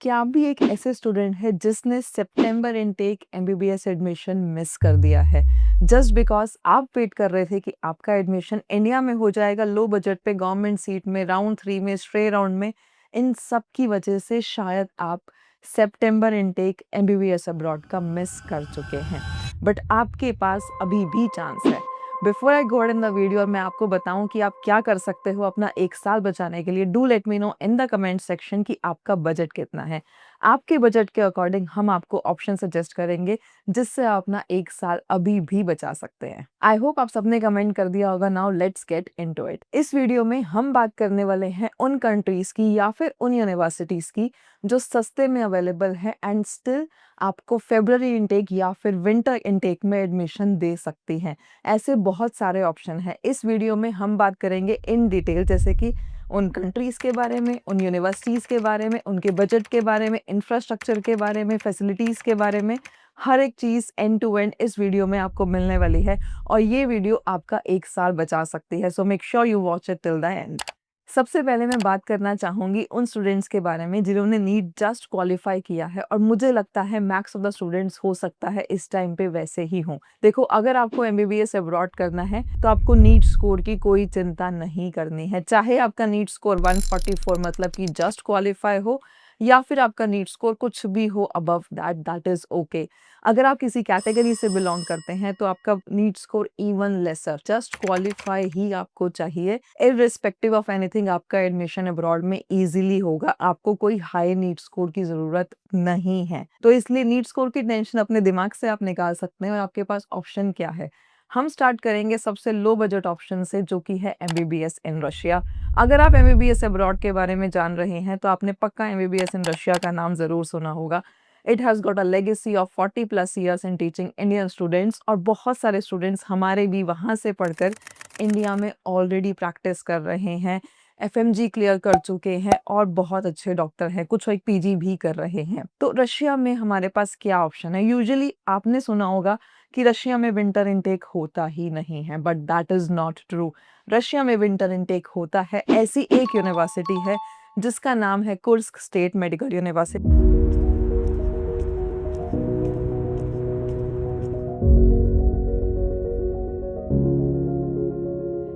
क्या आप भी एक ऐसे स्टूडेंट है जिसने सितंबर इनटेक एमबीबीएस एडमिशन मिस कर दिया है जस्ट बिकॉज आप वेट कर रहे थे कि आपका एडमिशन इंडिया में हो जाएगा लो बजट पे गवर्नमेंट सीट में राउंड 3 में स्ट्रे राउंड में। इन सब की वजह से शायद आप सितंबर इनटेक एमबीबीएस अब्रॉड का मिस कर चुके हैं, बट आपके पास अभी भी चांस है। Before I go in the video और मैं आपको बताऊं कि आप क्या कर सकते हो अपना एक साल बचाने के लिए, do let me know in the comment section कि आपका बजट कितना है। आपके बजट के अकॉर्डिंग हम आपको ऑप्शन सजेस्ट करेंगे जिससे आप अपना एक साल अभी भी बचा सकते हैं। आई होप आप सबने कमेंट कर दिया होगा। Now let's get into it. इस वीडियो में हम बात करने वाले हैं उन कंट्रीज की या फिर उन यूनिवर्सिटीज की जो सस्ते में अवेलेबल है एंड स्टिल आपको फेब्रुअरी इनटेक या फिर विंटर इनटेक में एडमिशन दे सकती हैं। ऐसे बहुत सारे ऑप्शन हैं। इस वीडियो में हम बात करेंगे इन डिटेल, जैसे कि उन कंट्रीज़ के बारे में, उन यूनिवर्सिटीज़ के बारे में, उनके बजट के बारे में, इंफ्रास्ट्रक्चर के बारे में, फैसिलिटीज़ के बारे में। हर एक चीज़ एंड टू एंड इस वीडियो में आपको मिलने वाली है और ये वीडियो आपका एक साल बचा सकती है। So make sure you watch it till the end. सबसे पहले मैं बात करना चाहूँगी उन स्टूडेंट्स के बारे में जिन्होंने नीट जस्ट क्वालिफाई किया है और मुझे लगता है मैक्स ऑफ द स्टूडेंट्स हो सकता है इस टाइम पे वैसे ही हों। देखो, अगर आपको एमबीबीएस अब्रॉड करना है तो आपको नीट स्कोर की कोई चिंता नहीं करनी है। चाहे आपका नीट स्कोर 144 मतलब कि जस्ट क्वालिफाई हो या फिर आपका नीट स्कोर कुछ भी हो above that, that is okay. अगर आप किसी कैटेगरी से बिलोंग करते हैं तो आपका NEET score even lesser, just qualify ही आपको चाहिए। इररिस्पेक्टिव ऑफ एनीथिंग आपका एडमिशन अब्रॉड में इजीली होगा। आपको कोई हाई नीट स्कोर की जरूरत नहीं है, तो इसलिए नीट स्कोर की टेंशन अपने दिमाग से आप निकाल सकते हैं और आपके पास ऑप्शन क्या है। हम स्टार्ट करेंगे सबसे लो बजट ऑप्शन से जो कि है एमबीबीएस इन रशिया। अगर आप एमबीबीएस अब्रॉड के बारे में जान रहे हैं तो आपने पक्का एमबीबीएस इन रशिया का नाम जरूर सुना होगा। It has got a legacy of 40+ years in teaching Indian students और बहुत सारे स्टूडेंट्स हमारे भी वहाँ से पढ़कर इंडिया में ऑलरेडी प्रैक्टिस कर रहे हैं, एफएमजी क्लियर कर चुके हैं और बहुत अच्छे डॉक्टर हैं, कुछ एक पीजी भी कर रहे हैं। तो रशिया में हमारे पास क्या ऑप्शन है? यूजुअली आपने सुना होगा कि रशिया में विंटर इनटेक होता ही नहीं है, but that is not true. Russia में विंटर इनटेक होता है। ऐसी एक यूनिवर्सिटी है जिसका नाम है कुर्स्क स्टेट मेडिकल यूनिवर्सिटी।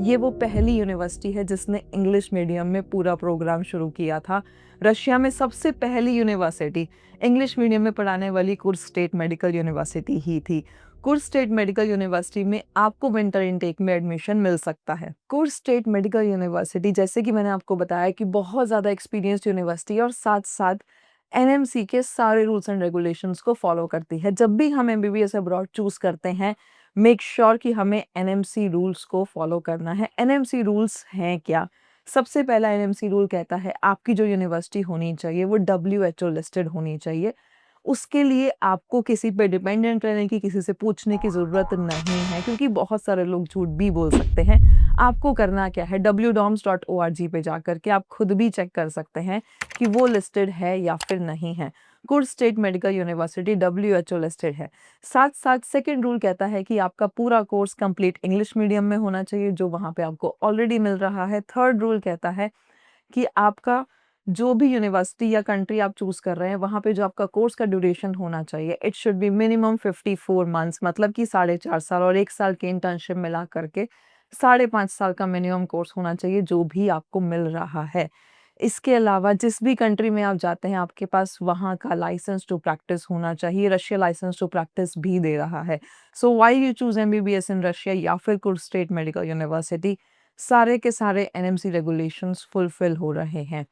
ये वो पहली यूनिवर्सिटी है जिसने इंग्लिश मीडियम में पूरा प्रोग्राम शुरू किया था। रशिया में सबसे पहली यूनिवर्सिटी इंग्लिश मीडियम में पढ़ाने वाली कुर्स्क स्टेट मेडिकल यूनिवर्सिटी ही थी। कुर्स्क स्टेट मेडिकल यूनिवर्सिटी में आपको विंटर इनटेक में एडमिशन मिल सकता है। कुर्स्क स्टेट मेडिकल यूनिवर्सिटी, जैसे कि मैंने आपको बताया, कि बहुत ज़्यादा एक्सपीरियंस्ड यूनिवर्सिटी है और साथ साथ एनएमसी के सारे रूल्स एंड रेगुलेशंस को फॉलो करती है। जब भी हम एमबीबीएस अब्रॉड चूज करते हैं, मेक श्योर कि हमें एनएमसी रूल्स को फॉलो करना है। एनएमसी रूल्स हैं क्या? सबसे पहला एनएमसी रूल कहता है आपकी जो यूनिवर्सिटी होनी चाहिए वो डब्ल्यूएचओ लिस्टेड होनी चाहिए। उसके लिए आपको किसी पे डिपेंडेंट रहने की, किसी से पूछने की ज़रूरत नहीं है, क्योंकि बहुत सारे लोग झूठ भी बोल सकते हैं। आपको करना क्या है, wdoms.org पे जाकर के आप खुद भी चेक कर सकते हैं कि वो लिस्टेड है या फिर नहीं है। Kursk state medical university WHO listed है। साथ साथ सेकेंड रूल कहता है कि आपका पूरा कोर्स कंप्लीट इंग्लिश मीडियम में होना चाहिए, जो वहाँ पे आपको ऑलरेडी मिल रहा है। थर्ड रूल कहता है कि आपका जो भी यूनिवर्सिटी या कंट्री आप चूज कर रहे हैं वहाँ पे जो आपका कोर्स का ड्यूरेशन होना चाहिए, it should be minimum 54 months, मतलब कि 4.5 साल, और 1 साल की इंटर्नशिप मिला करके 5.5 साल का मिनिमम कोर्स होना चाहिए जो भी आपको मिल रहा है। इसके अलावा जिस भी कंट्री में आप जाते हैं आपके पास वहाँ का लाइसेंस टू प्रैक्टिस होना चाहिए। रशिया लाइसेंस टू प्रैक्टिस भी दे रहा है। So why you choose MBBS in Russia या फिर कुर्स्क स्टेट मेडिकल यूनिवर्सिटी, सारे के सारे एनएमसी रेगुलेशंस फुलफिल हो रहे हैं।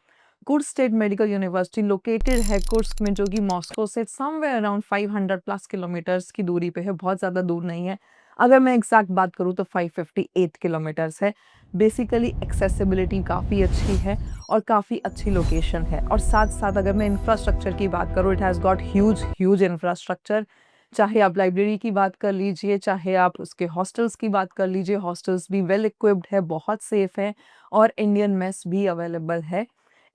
Kursk state medical university located है कुर्स्क में, जो कि मॉस्को से समवेयर अराउंड 500+ किलोमीटर्स की दूरी पे है, बहुत ज़्यादा दूर नहीं है। अगर मैं एग्जैक्ट बात करूँ तो 558 किलोमीटर्स है। बेसिकली एक्सेसिबिलिटी काफ़ी अच्छी है और काफ़ी अच्छी लोकेशन है। और साथ साथ अगर मैं इंफ्रास्ट्रक्चर की बात करूँ, it has got huge infrastructure. चाहे आप लाइब्रेरी की बात कर लीजिए, चाहे आप उसके हॉस्टल्स की बात कर लीजिए, हॉस्टल्स भी वेल इक्विप्ड है, बहुत सेफ है और इंडियन मेस भी अवेलेबल है।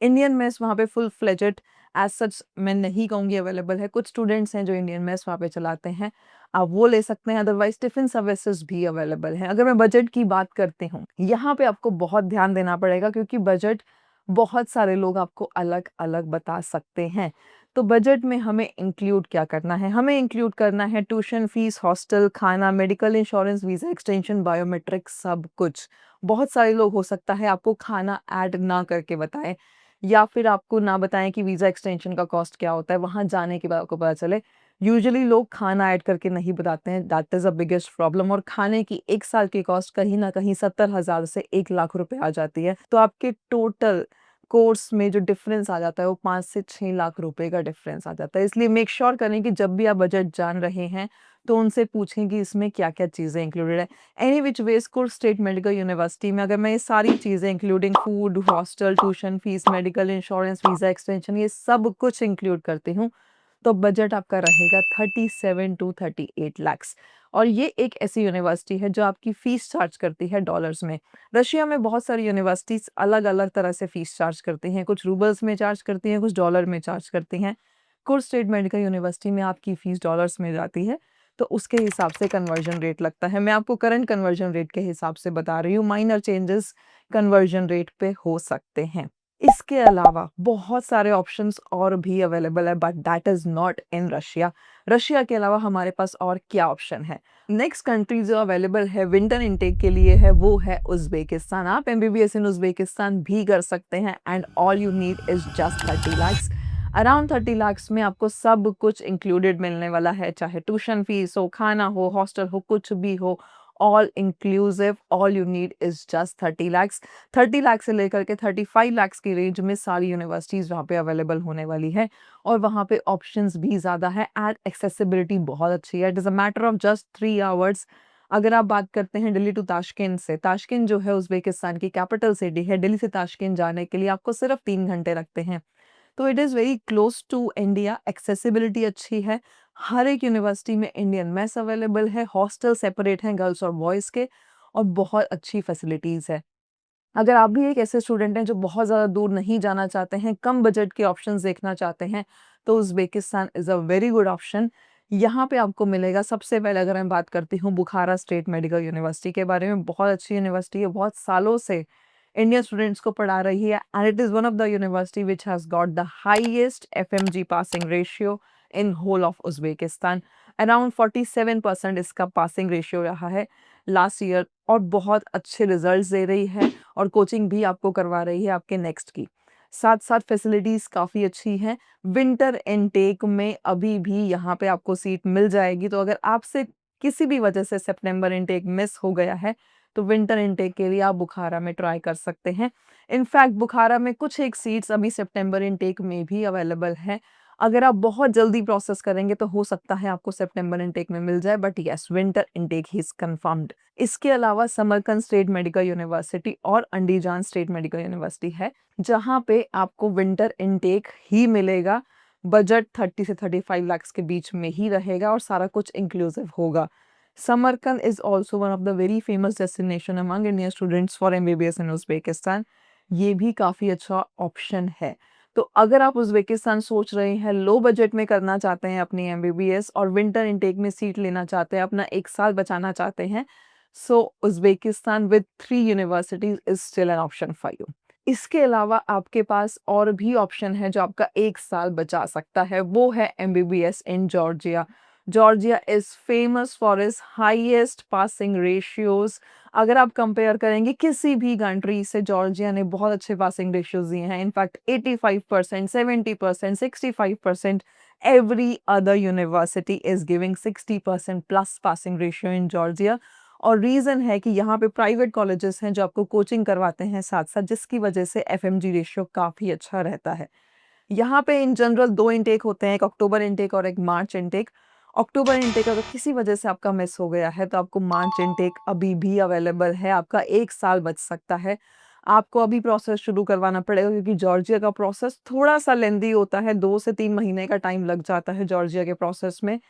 इंडियन मेस वहाँ पे फुल फ्लेजेड एज सच मैं नहीं कहूँगी अवेलेबल है, कुछ स्टूडेंट्स हैं जो इंडियन मेस वहाँ पे चलाते हैं, आप वो ले सकते हैं। अदरवाइज टिफिन सर्विसेज भी अवेलेबल हैं। अगर मैं बजट की बात करती हूँ, यहाँ पे आपको बहुत ध्यान देना पड़ेगा क्योंकि बजट बहुत सारे लोग आपको अलग-अलग बता सकते हैं। तो बजट में हमें इंक्लूड क्या करना है? हमें इंक्लूड करना है ट्यूशन फीस, हॉस्टल, खाना, medical insurance, visa extension, biometric सब कुछ। बहुत सारे लोग हो सकता है आपको खाना ऐड ना करके बताएँ या फिर आपको ना बताएँ कि वीज़ा एक्सटेंशन का कॉस्ट क्या होता है, वहाँ जाने के बाद आपको पता चले। यूजुअली लोग खाना ऐड करके नहीं बताते हैं, that is a biggest problem और खाने की 1 साल की कॉस्ट कहीं न कहीं 70,000 से 1 लाख रुपए आ जाती है। तो आपके टोटल कोर्स में जो डिफ़रेंस आ जाता है वो 5 से 6 लाख रुपए का डिफ़रेंस आ जाता है। इसलिए मेक श्योर करें कि जब भी आप बजट जान रहे हैं, तो उनसे पूछें कि इसमें क्या-क्या चीज़ें इंक्लूडेड है। Any which ways Kursk state medical university में अगर मैं ये सारी चीज़ें including food, hostel, tuition fees, medical insurance, visa extension ये सब कुछ इंक्लूड करती हूँ, तो बजट आपका रहेगा 37 टू 38 लैक्स और ये एक ऐसी यूनिवर्सिटी है जो आपकी फ़ीस चार्ज करती है डॉलर्स में। रशिया में बहुत सारी यूनिवर्सिटीज़ अलग-अलग तरह से फ़ीस चार्ज करती हैं, कुछ रूबल्स में चार्ज करती हैं, कुछ डॉलर में चार्ज करती हैं। कुर्स स्टेट मेडिकल यूनिवर्सिटी में आपकी फ़ीस डॉलर्स में जाती है, तो उसके हिसाब से कन्वर्जन रेट लगता है। मैं आपको करंट कन्वर्जन रेट के हिसाब से बता रही हूँ, माइनर चेंजेस कन्वर्जन रेट पे हो सकते हैं। इसके अलावा बहुत सारे ऑप्शंस और भी अवेलेबल है but that is not in Russia. Russia के अलावा हमारे पास और क्या ऑप्शन है? नेक्स्ट कंट्री जो अवेलेबल है विंटर इनटेक के लिए है वो है उज़्बेकिस्तान। आप एमबीबीएस इन उज़्बेकिस्तान भी कर सकते हैं and all you need is just 30 lakhs. Around 30 lakhs में आपको सब कुछ इंक्लूडेड मिलने वाला है, चाहे ट्यूशन फीस हो, खाना हो, हॉस्टल हो, कुछ भी हो, all inclusive all you need is just 30 lakhs. 30 lakh से लेकर के 35 लाख्स की रेंज में सारी यूनिवर्सिटीज़ वहाँ पे अवेलेबल होने वाली है और वहाँ पे ऑप्शंस भी ज़्यादा है एंड एक्सेसिबिलिटी बहुत अच्छी है। It is a matter of just 3 hours. अगर आप बात करते हैं दिल्ली टू ताशकंद से, ताशकंद जो है उज़्बेकिस्तान की कैपिटल सिटी है, दिल्ली से ताशकंद जाने के लिए आपको सिर्फ 3 घंटे लगते हैं। तो it is very close to India, accessibility अच्छी है। हर एक यूनिवर्सिटी में इंडियन मेस अवेलेबल है, हॉस्टल सेपरेट हैं गर्ल्स और बॉयज़ के और बहुत अच्छी फैसिलिटीज़ है। अगर आप भी एक ऐसे स्टूडेंट हैं जो बहुत ज़्यादा दूर नहीं जाना चाहते हैं, कम बजट के ऑप्शंस देखना चाहते हैं, तो Uzbekistan is a very good option. यहाँ पे आपको मिलेगा सबसे पहले अगर मैं बात करती हूँ बुखारा स्टेट मेडिकल यूनिवर्सिटी के बारे में, बहुत अच्छी यूनिवर्सिटी है, बहुत सालों से इंडियन स्टूडेंट्स को पढ़ा रही है and it is one of the university which has got the highest FMG passing ratio in whole of Uzbekistan. Around 47% इसका पासिंग रेशियो रहा है लास्ट ईयर और बहुत अच्छे रिजल्ट्स दे रही है और कोचिंग भी आपको करवा रही है आपके नेक्स्ट की। साथ-साथ फैसिलिटीज़ काफ़ी अच्छी हैं। विंटर इनटेक में अभी भी यहाँ पे आपको सीट मिल जाएगी, तो अगर आपसे किसी भी वजह से सितंबर इनटेक मिस हो गया है, तो विंटर इनटेक के लिए आप बुखारा में ट्राई कर सकते हैं। इनफैक्ट बुखारा में कुछ एक सीट्स अभी सितंबर इनटेक में भी अवेलेबल हैं। अगर आप बहुत जल्दी प्रोसेस करेंगे तो हो सकता है आपको सितंबर इनटेक में मिल जाए but yes winter intake he is confirmed. इसके अलावा समरकंद स्टेट मेडिकल यूनिवर्सिटी और अंडीजान स्टेट मेडिकल यूनिवर्सिटी है, जहाँ पे आपको विंटर इनटेक ही मिलेगा। बजट 30 से 35 लाख्स के बीच में ही रहेगा और सारा कुछ इंक्लूसिव होगा। Samarkand is also one of the very famous destination among Indian students for MBBS in Uzbekistan. ये भी काफ़ी अच्छा ऑप्शन है। तो अगर आप उज़्बेकिस्तान सोच रहे हैं, लो बजट में करना चाहते हैं अपनी एमबीबीएस और विंटर इनटेक में सीट लेना चाहते हैं, अपना 1 साल बचाना चाहते हैं, so Uzbekistan with 3 universities is still an option for you. इसके अलावा आपके पास और भी ऑप्शन है जो आपका 1 साल बचा सकता है, वो है MBBS in Georgia. Georgia is famous for its highest passing ratios. अगर आप कंपेयर करेंगे किसी भी कंट्री से, जॉर्जिया ने बहुत अच्छे पासिंग रेशियोज़ दिए हैं। In fact 85%, 70%, 65%, every other university is giving 60% plus passing ratio in Georgia. और रीज़न है कि यहाँ पे प्राइवेट कॉलेजेस हैं जो आपको कोचिंग करवाते हैं साथ-साथ, जिसकी वजह से एफएमजी रेशियो काफ़ी अच्छा रहता है। यहाँ पे इन जनरल 2 इनटेक होते हैं, एक अक्टूबर इनटेक और एक मार्च इनटेक। अक्टूबर इनटेक अगर किसी वजह से आपका मिस हो गया है, तो आपको मार्च इनटेक अभी भी अवेलेबल है, आपका 1 साल बच सकता है। आपको अभी प्रोसेस शुरू करवाना पड़ेगा क्योंकि जॉर्जिया का प्रोसेस थोड़ा-सा लेंदी होता है, 2 से 3 महीने का टाइम लग जाता है जॉर्जिया के प्रोसेस में।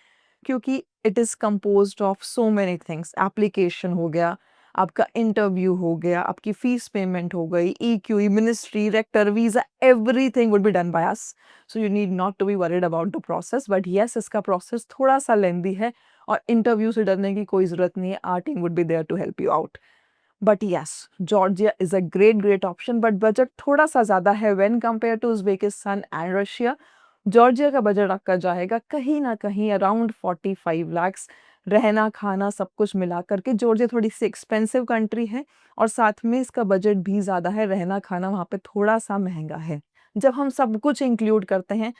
क्योंकि it is composed of so many things, application हो गया, आपका इंटरव्यू हो गया, आपकी फीस पेमेंट हो गई, EQ, ministry, rector, visa, everything would be done by us. So you need not to be worried about the process but yes इसका process थोड़ा-सा लेंदी है और इंटरव्यू से डरने की कोई ज़रूरत नहीं है, our team would be there to help you out. But yes, Georgia is a great option, but budget थोड़ा-सा ज़्यादा है when compare to Uzbekistan and Russia. Georgia का बजट आपका जाएगा कहीं न कहीं अराउंड 45 लैक्स, रहना, खाना सब कुछ मिला कर के। जॉर्जिया थोड़ी-सी एक्सपेंसिव कंट्री है और साथ में इसका बजट भी ज़्यादा है, रहना-खाना वहाँ पे थोड़ा-सा महँगा है। जब हम सब कुछ इंक्लूड करते हैं,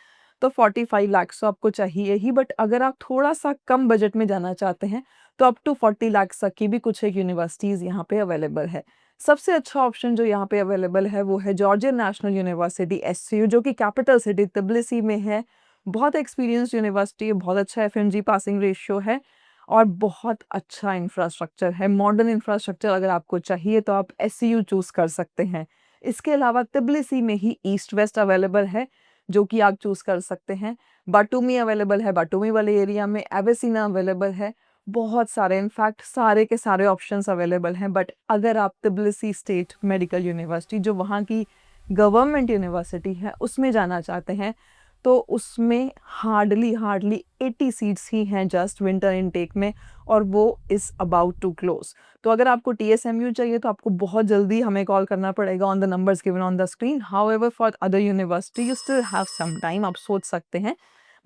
तो 45 लैक्स तो आपको चाहिए ही, बट अगर आप थोड़ा-सा कम बजट में जाना चाहते हैं, तो अप टू 40 लैक्स तक की भी कुछ एक यूनिवर्सिटीज़ यहाँ पे अवेलेबल है। सबसे अच्छा ऑप्शन जो यहाँ पे अवेलेबल है वो है जॉर्जियन नेशनल यूनिवर्सिटी एससीयू, जो कि कैपिटल सिटी तिब्लिसी में है। बहुत एक्सपीरियंस्ड यूनिवर्सिटी है, बहुत अच्छा एफएमजी पासिंग रेशियो है और बहुत अच्छा इंफ्रास्ट्रक्चर है। मॉडर्न इंफ्रास्ट्रक्चर अगर आपको चाहिए तो आप एससीयू चूज़ कर सकते हैं। इसके अलावा तिब्लिसी में ही ईस्ट वेस्ट अवेलेबल है, जो कि आप चूज़ कर सकते हैं। बाटुमी अवेलेबल है, बाटुमी वाले एरिया में एवेसिना अवेलेबल है। बहुत सारे, इनफैक्ट सारे के सारे ऑप्शंस अवेलेबल हैं। बट अगर आप तिब्लिसी स्टेट मेडिकल यूनिवर्सिटी, जो वहाँ की गवर्नमेंट यूनिवर्सिटी है, उसमें जाना चाहते हैं, तो उसमें हार्डली 80 सीट्स ही हैं जस्ट विंटर इनटेक में, और वो इज़ अबाउट टू क्लोज। तो अगर आपको टीएसएमयू चाहिए तो आपको बहुत जल्दी हमें कॉल करना पड़ेगा on the numbers given on the screen. However for other university you still have some time, आप सोच सकते हैं,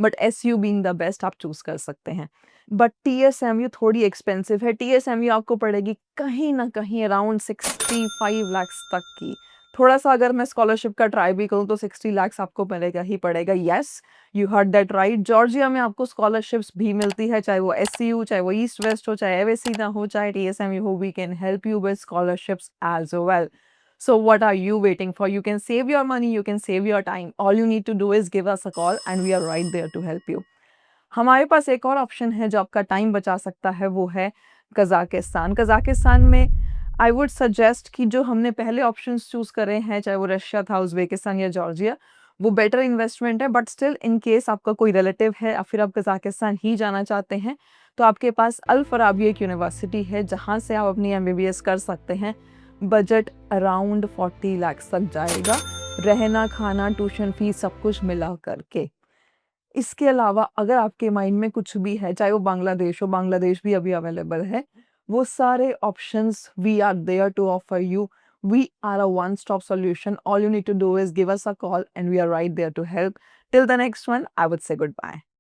but SU being the best आप चूज़ कर सकते हैं। बट टीएसएमयू थोड़ी एक्सपेंसिव है। टीएसएमयू आपको पड़ेगी कहीं न कहीं अराउंड 65 लैक्स तक की। थोड़ा-सा अगर मैं स्कॉलरशिप का ट्राई भी करूँ तो 60 लैक्स आपको मिलेगा ही पड़ेगा। Yes, you heard that right. Georgia में आपको स्कॉलरशिप्स भी मिलती है, चाहे वो एससीयू, चाहे वो ईस्ट वेस्ट हो, चाहे एवेसिना हो, चाहे टीएसएमयू हो, we can help you with scholarships as well. So what are you waiting for? You can save your money, you can save your time. All you need to do is give us a call and we are right there to help you. हमारे पास एक और option है जो आपका time बचा सकता है, वो है कज़ाकिस्तान। कज़ाकिस्तान में आई वुड सजेस्ट कि जो हमने पहले ऑप्शंस चूज़ करे हैं, चाहे वो रशिया था, उज़्बेकिस्तान या जॉर्जिया, वो बेटर इन्वेस्टमेंट है। बट स्टिल इन केस आपका कोई रिलेटिव है या फिर आप कज़ाकिस्तान ही जाना चाहते हैं, तो आपके पास अल फराबी एक यूनिवर्सिटी है जहाँ से आप अपनी एमबीबीएस कर सकते हैं। बजट अराउंड 40 लैक्स तक जाएगा, रहना, खाना, ट्यूशन फीस सब कुछ मिला करके। इसके अलावा अगर आपके माइंड में कुछ भी है, चाहे वो बांग्लादेश हो, बांग्लादेश भी अभी अवेलेबल है, वो सारे options we are there to offer you. We are a one stop solution. All you need to do is give us a call and we are right there to help. Till the next one, I would say good bye.